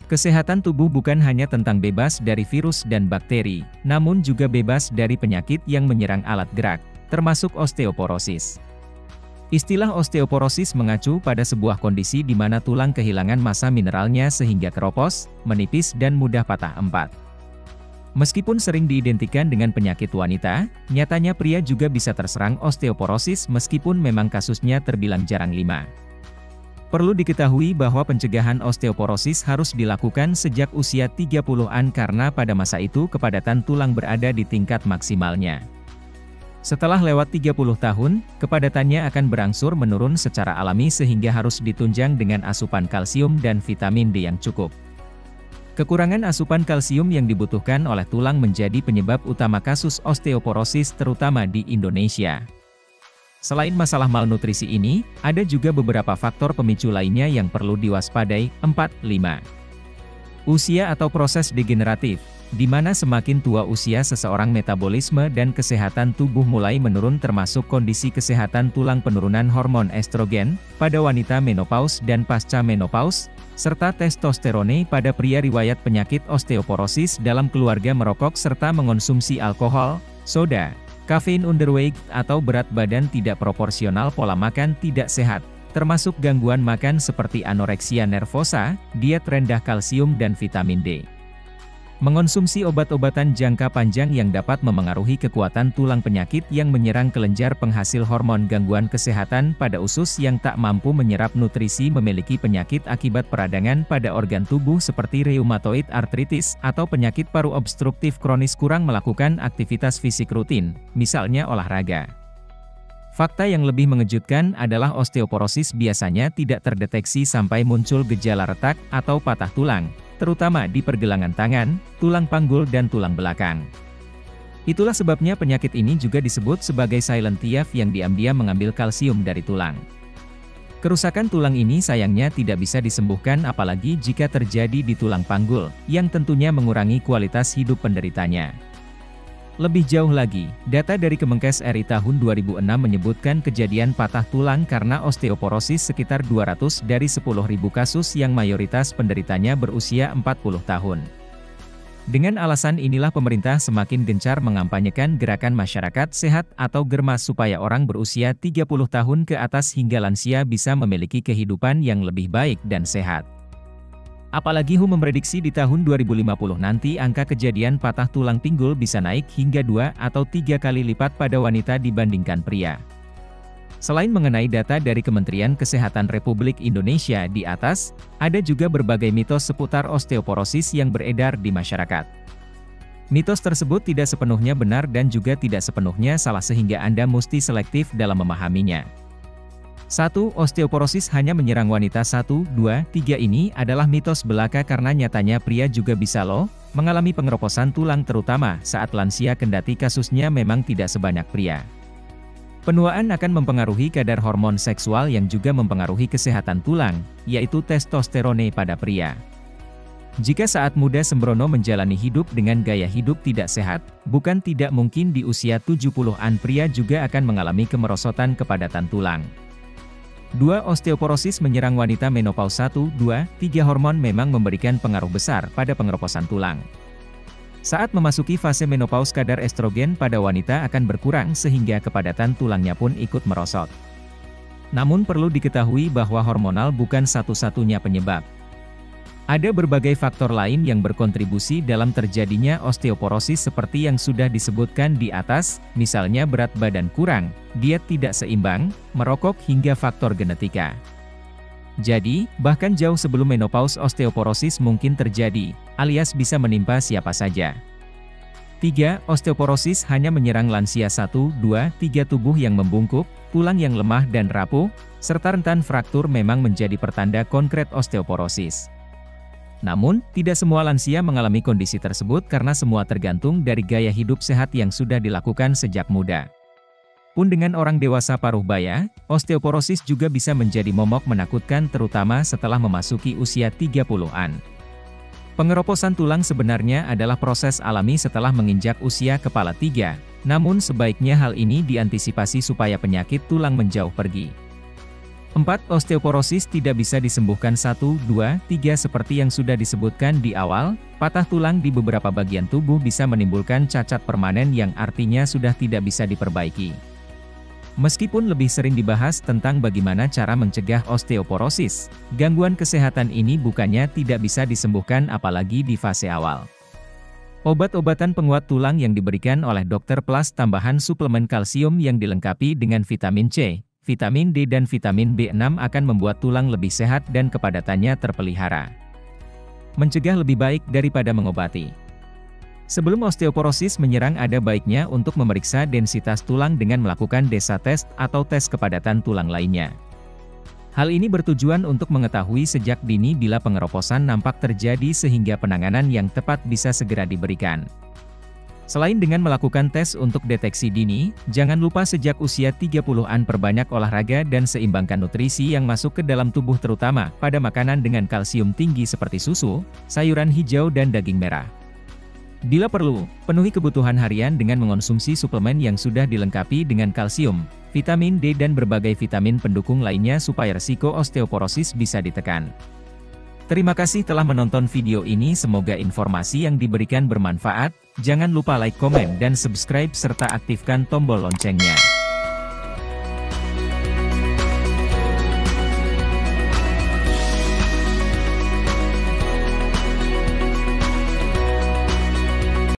Kesehatan tubuh bukan hanya tentang bebas dari virus dan bakteri, namun juga bebas dari penyakit yang menyerang alat gerak, termasuk osteoporosis. Istilah osteoporosis mengacu pada sebuah kondisi di mana tulang kehilangan massa mineralnya sehingga keropos, menipis dan mudah patah empat. Meskipun sering diidentikan dengan penyakit wanita, nyatanya pria juga bisa terserang osteoporosis meskipun memang kasusnya terbilang jarang. Perlu diketahui bahwa pencegahan osteoporosis harus dilakukan sejak usia 30-an karena pada masa itu kepadatan tulang berada di tingkat maksimalnya. Setelah lewat 30 tahun, kepadatannya akan berangsur menurun secara alami sehingga harus ditunjang dengan asupan kalsium dan vitamin D yang cukup. Kekurangan asupan kalsium yang dibutuhkan oleh tulang menjadi penyebab utama kasus osteoporosis terutama di Indonesia. Selain masalah malnutrisi ini, ada juga beberapa faktor pemicu lainnya yang perlu diwaspadai. 4. Usia atau proses degeneratif, di mana semakin tua usia seseorang metabolisme dan kesehatan tubuh mulai menurun termasuk kondisi kesehatan tulang penurunan hormon estrogen, pada wanita menopause dan pasca menopause, serta testosterone pada pria riwayat penyakit osteoporosis dalam keluarga merokok serta mengonsumsi alkohol, soda, kafein underweight atau berat badan tidak proporsional pola makan tidak sehat, termasuk gangguan makan seperti anoreksia nervosa, diet rendah kalsium dan vitamin D. Mengonsumsi obat-obatan jangka panjang yang dapat memengaruhi kekuatan tulang penyakit yang menyerang kelenjar penghasil hormon gangguan kesehatan pada usus yang tak mampu menyerap nutrisi memiliki penyakit akibat peradangan pada organ tubuh seperti rheumatoid arthritis atau penyakit paru obstruktif kronis kurang melakukan aktivitas fisik rutin, misalnya olahraga. Fakta yang lebih mengejutkan adalah osteoporosis biasanya tidak terdeteksi sampai muncul gejala retak atau patah tulang, terutama di pergelangan tangan, tulang panggul dan tulang belakang. Itulah sebabnya penyakit ini juga disebut sebagai silent thief yang diam-diam mengambil kalsium dari tulang. Kerusakan tulang ini sayangnya tidak bisa disembuhkan apalagi jika terjadi di tulang panggul, yang tentunya mengurangi kualitas hidup penderitanya. Lebih jauh lagi, data dari Kemenkes RI tahun 2006 menyebutkan kejadian patah tulang karena osteoporosis sekitar 200 dari 10.000 kasus yang mayoritas penderitanya berusia 40 tahun. Dengan alasan inilah pemerintah semakin gencar mengampanyekan gerakan masyarakat sehat atau GERMAS supaya orang berusia 30 tahun ke atas hingga lansia bisa memiliki kehidupan yang lebih baik dan sehat. Apalagi WHO memprediksi di tahun 2050 nanti angka kejadian patah tulang pinggul bisa naik hingga 2 atau 3 kali lipat pada wanita dibandingkan pria. Selain mengenai data dari Kementerian Kesehatan Republik Indonesia di atas, ada juga berbagai mitos seputar osteoporosis yang beredar di masyarakat. Mitos tersebut tidak sepenuhnya benar dan juga tidak sepenuhnya salah sehingga Anda mesti selektif dalam memahaminya. 1. Osteoporosis hanya menyerang wanita. 1, 2, 3 ini adalah mitos belaka karena nyatanya pria juga bisa mengalami pengeroposan tulang terutama saat lansia kendati kasusnya memang tidak sebanyak pria. Penuaan akan mempengaruhi kadar hormon seksual yang juga mempengaruhi kesehatan tulang, yaitu testosterone pada pria. Jika saat muda sembrono menjalani hidup dengan gaya hidup tidak sehat, bukan tidak mungkin di usia 70-an pria juga akan mengalami kemerosotan kepadatan tulang. 2. Osteoporosis menyerang wanita menopause. 1, 2, 3 hormon memang memberikan pengaruh besar pada pengeroposan tulang. Saat memasuki fase menopause kadar estrogen pada wanita akan berkurang sehingga kepadatan tulangnya pun ikut merosot. Namun perlu diketahui bahwa hormonal bukan satu-satunya penyebab. Ada berbagai faktor lain yang berkontribusi dalam terjadinya osteoporosis seperti yang sudah disebutkan di atas, misalnya berat badan kurang, diet tidak seimbang, merokok hingga faktor genetika. Jadi, bahkan jauh sebelum menopause osteoporosis mungkin terjadi, alias bisa menimpa siapa saja. 3. Osteoporosis hanya menyerang lansia. 1, 2, 3 tubuh yang membungkuk, tulang yang lemah dan rapuh, serta rentan fraktur memang menjadi pertanda konkret osteoporosis. Namun, tidak semua lansia mengalami kondisi tersebut karena semua tergantung dari gaya hidup sehat yang sudah dilakukan sejak muda. Pun dengan orang dewasa paruh baya, osteoporosis juga bisa menjadi momok menakutkan terutama setelah memasuki usia 30-an. Pengeroposan tulang sebenarnya adalah proses alami setelah menginjak usia kepala 3, namun sebaiknya hal ini diantisipasi supaya penyakit tulang menjauh pergi. 4. Osteoporosis tidak bisa disembuhkan 1, 2, 3 seperti yang sudah disebutkan di awal, patah tulang di beberapa bagian tubuh bisa menimbulkan cacat permanen yang artinya sudah tidak bisa diperbaiki. Meskipun lebih sering dibahas tentang bagaimana cara mencegah osteoporosis, gangguan kesehatan ini bukannya tidak bisa disembuhkan apalagi di fase awal. Obat-obatan penguat tulang yang diberikan oleh dokter plus tambahan suplemen kalsium yang dilengkapi dengan vitamin C, vitamin D dan vitamin B6 akan membuat tulang lebih sehat dan kepadatannya terpelihara. Mencegah lebih baik daripada mengobati. Sebelum osteoporosis menyerang ada baiknya untuk memeriksa densitas tulang dengan melakukan DEXA test atau tes kepadatan tulang lainnya. Hal ini bertujuan untuk mengetahui sejak dini bila pengeroposan nampak terjadi sehingga penanganan yang tepat bisa segera diberikan. Selain dengan melakukan tes untuk deteksi dini, jangan lupa sejak usia 30-an perbanyak olahraga dan seimbangkan nutrisi yang masuk ke dalam tubuh terutama pada makanan dengan kalsium tinggi seperti susu, sayuran hijau dan daging merah. Bila perlu, penuhi kebutuhan harian dengan mengonsumsi suplemen yang sudah dilengkapi dengan kalsium, vitamin D dan berbagai vitamin pendukung lainnya supaya risiko osteoporosis bisa ditekan. Terima kasih telah menonton video ini, semoga informasi yang diberikan bermanfaat. Jangan lupa like, komen, dan subscribe serta aktifkan tombol loncengnya.